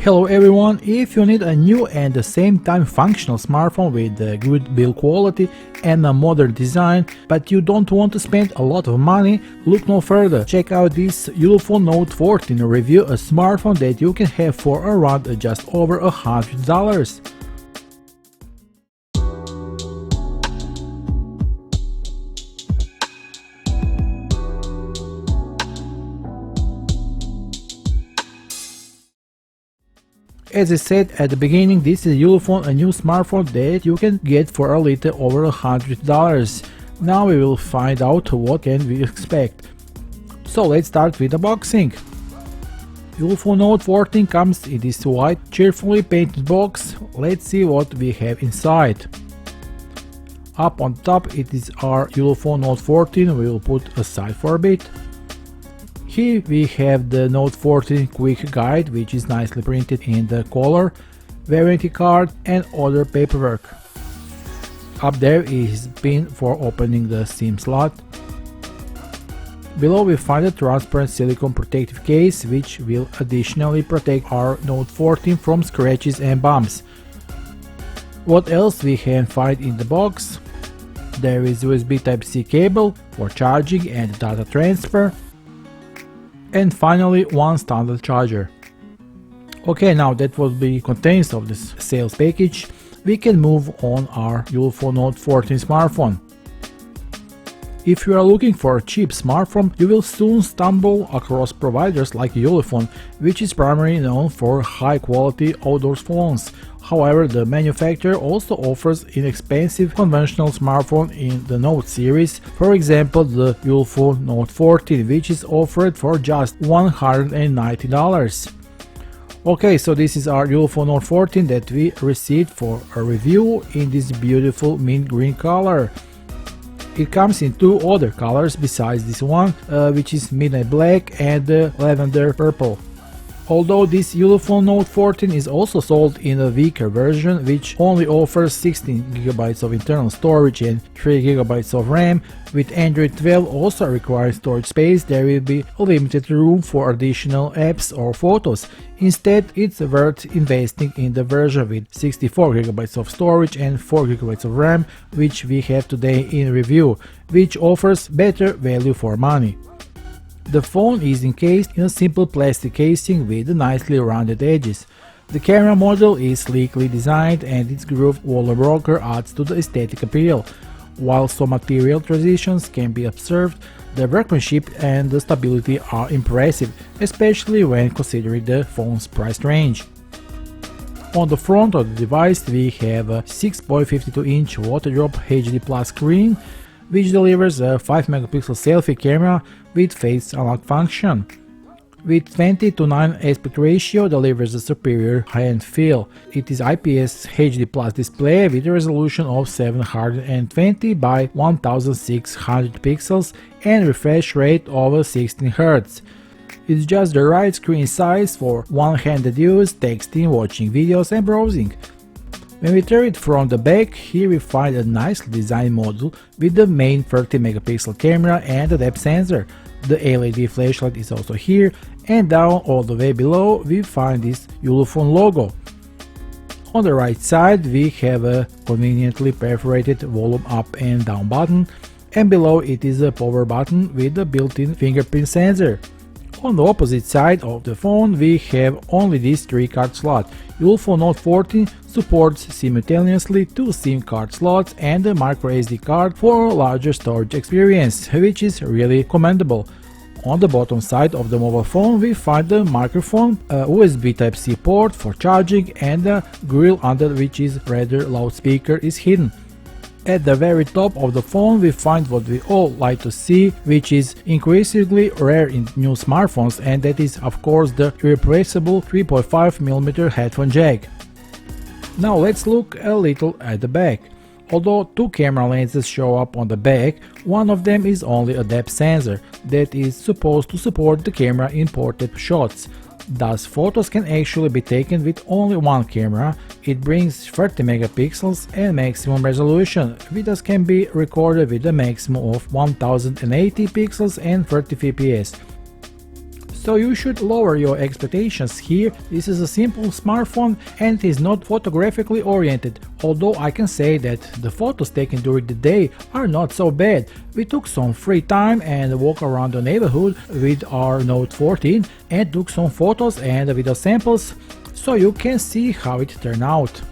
Hello everyone, if you need a new and at the same time functional smartphone with a good build quality and a modern design, but you don't want to spend a lot of money, look no further. Check out this Ulefone Note 14 review, a smartphone that you can have for around just over $100. As I said at the beginning, this is Ulefone, a new smartphone that you can get for a little over $100. Now we will find out what can we expect. So let's start with unboxing. Ulefone Note 14 comes in this white, cheerfully painted box. Let's see what we have inside. Up on top it is our Ulefone Note 14, we will put aside for a bit. Here we have the Note 14 quick guide, which is nicely printed in the color, warranty card and other paperwork. Up there is pin for opening the SIM slot. Below we find a transparent silicone protective case, which will additionally protect our Note 14 from scratches and bumps. What else we can find in the box? There is USB Type-C cable for charging and data transfer. And finally, one standard charger. Okay, now that was the contents of this sales package, we can move on our Ulefone Note 14 smartphone. If you are looking for a cheap smartphone, you will soon stumble across providers like Ulefone, which is primarily known for high-quality outdoor phones. However, the manufacturer also offers inexpensive conventional smartphone in the Note series, for example the Ulefone Note 14, which is offered for just $190. Okay, so this is our Ulefone Note 14 that we received for a review in this beautiful mint green color. It comes in two other colors besides this one, which is midnight black and lavender purple. Although this Ulefone Note 14 is also sold in a weaker version, which only offers 16GB of internal storage and 3GB of RAM, with Android 12 also requiring storage space, there will be limited room for additional apps or photos. Instead, it's worth investing in the version with 64GB of storage and 4GB of RAM, which we have today in review, which offers better value for money. The phone is encased in a simple plastic casing with nicely rounded edges. The camera module is sleekly designed and its grooved wall broker adds to the aesthetic appeal. While some material transitions can be observed, the workmanship and the stability are impressive, especially when considering the phone's price range. On the front of the device we have a 6.52-inch water-drop HD Plus screen, which delivers a 5-megapixel selfie camera with face unlock function. With 20:9 aspect ratio delivers a superior high-end feel. It is IPS HD Plus display with a resolution of 720 by 1600 pixels and refresh rate of 16 Hz. It's just the right screen size for one-handed use, texting, watching videos and browsing. When we turn it from the back, here we find a nicely designed module with the main 30-megapixel camera and a depth sensor. The LED flashlight is also here, and down all the way below we find this Ulefone logo. On the right side we have a conveniently perforated volume up and down button, and below it is a power button with a built-in fingerprint sensor. On the opposite side of the phone we have only this 3-card slot. Ulefone Note 14 supports simultaneously 2 SIM card slots and a microSD card for a larger storage experience, which is really commendable. On the bottom side of the mobile phone we find the microphone, a USB Type-C port for charging and a grill under which is rather loudspeaker is hidden. At the very top of the phone we find what we all like to see, which is increasingly rare in new smartphones, and that is of course the irreplaceable 3.5mm headphone jack. Now let's look a little at the back. Although two camera lenses show up on the back, one of them is only a depth sensor that is supposed to support the camera in portrait shots. Thus photos can actually be taken with only one camera. It brings 30 megapixels and maximum resolution. Videos can be recorded with a maximum of 1080 pixels and 30 fps. so you should lower your expectations here. This is a simple smartphone and it is not photographically oriented, although I can say that the photos taken during the day are not so bad. We took some free time and walked around the neighborhood with our Note 14 and took some photos and video samples, so you can see how it turned out.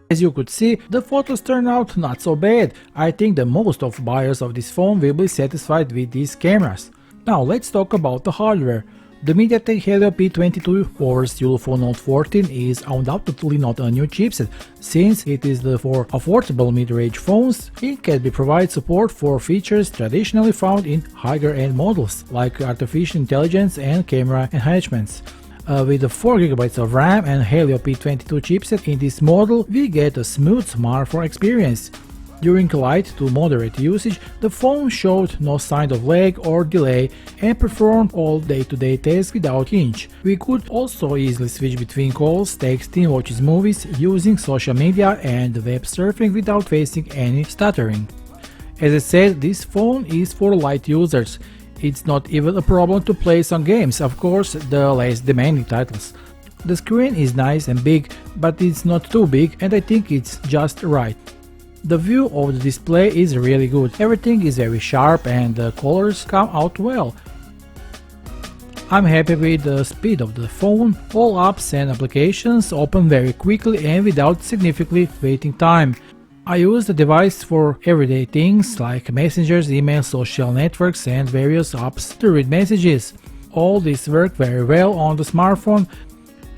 As you could see, the photos turned out not so bad. I think that most of buyers of this phone will be satisfied with these cameras. Now let's talk about the hardware. The MediaTek Helio P22 over Ulefone Note 14 is undoubtedly not a new chipset, since it is for affordable mid-range phones. It can provide support for features traditionally found in higher-end models, like artificial intelligence and camera enhancements. With the 4GB of RAM and Helio P22 chipset in this model, we get a smooth smartphone experience. During light to moderate usage, the phone showed no sign of lag or delay and performed all day-to-day tasks without hitch. We could also easily switch between calls, texting, watching movies, using social media and web surfing without facing any stuttering. As I said, this phone is for light users. It's not even a problem to play some games, of course, the less demanding titles. The screen is nice and big, but it's not too big and I think it's just right. The view of the display is really good, everything is very sharp and the colors come out well. I'm happy with the speed of the phone, all apps and applications open very quickly and without significant waiting time. I use the device for everyday things like messengers, emails, social networks and various apps to read messages. All this work very well on the smartphone,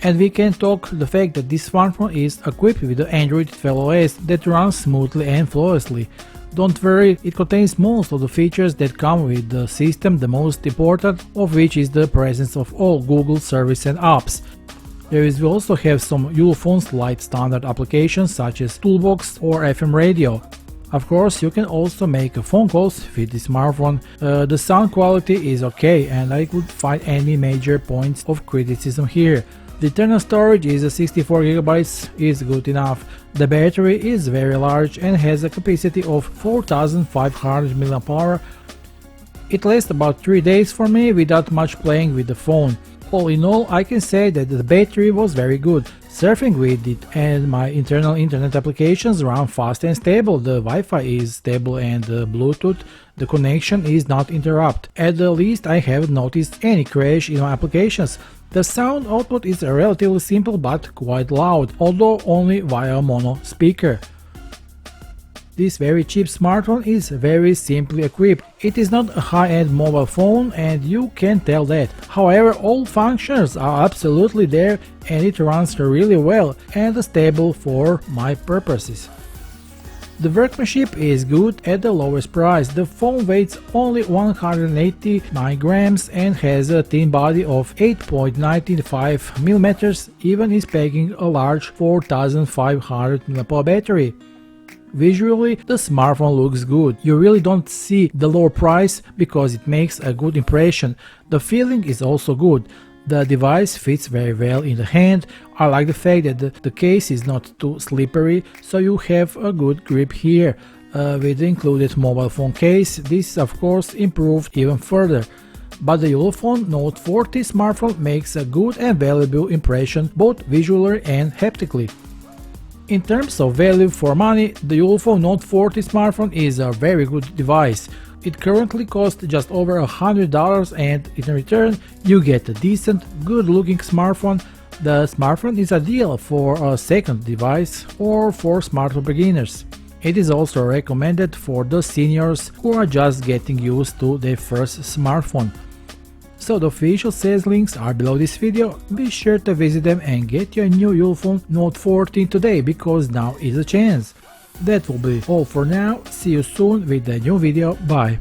and we can talk the fact that this smartphone is equipped with the Android 12 OS that runs smoothly and flawlessly. Don't worry, it contains most of the features that come with the system, the most important of which is the presence of all Google services and apps. We also have some Ulefone Lite standard applications such as Toolbox or FM radio. Of course, you can also make phone calls with the smartphone. The sound quality is okay and I could find any major points of criticism here. The internal storage is 64GB is good enough. The battery is very large and has a capacity of 4500 mAh. It lasts about 3 days for me without much playing with the phone. All in all, I can say that the battery was very good. Surfing with it and my internal internet applications run fast and stable. The Wi-Fi is stable and the Bluetooth, the connection is not interrupted. At the least I haven't noticed any crash in my applications. The sound output is relatively simple but quite loud, although only via mono speaker. This very cheap smartphone is very simply equipped. It is not a high-end mobile phone and you can tell that. However, all functions are absolutely there and it runs really well and stable for my purposes. The workmanship is good at the lowest price. The phone weighs only 189 grams and has a thin body of 8.95 mm, even is packing a large 4500 mAh battery. Visually, the smartphone looks good. You really don't see the low price because it makes a good impression. The feeling is also good. The device fits very well in the hand. I like the fact that the case is not too slippery, so you have a good grip here. With the included mobile phone case, this is of course improved even further. But the Ulefone Note 40 smartphone makes a good and valuable impression both visually and haptically. In terms of value for money, the Ulefone Note 40 smartphone is a very good device. It currently costs just over $100 and in return you get a decent, good-looking smartphone. The smartphone is ideal for a second device or for smartphone beginners. It is also recommended for the seniors who are just getting used to their first smartphone. So the official sales links are below this video. Be sure to visit them and get your new Ulefone Note 14 today because now is a chance. That will be all for now. See you soon with a new video. Bye.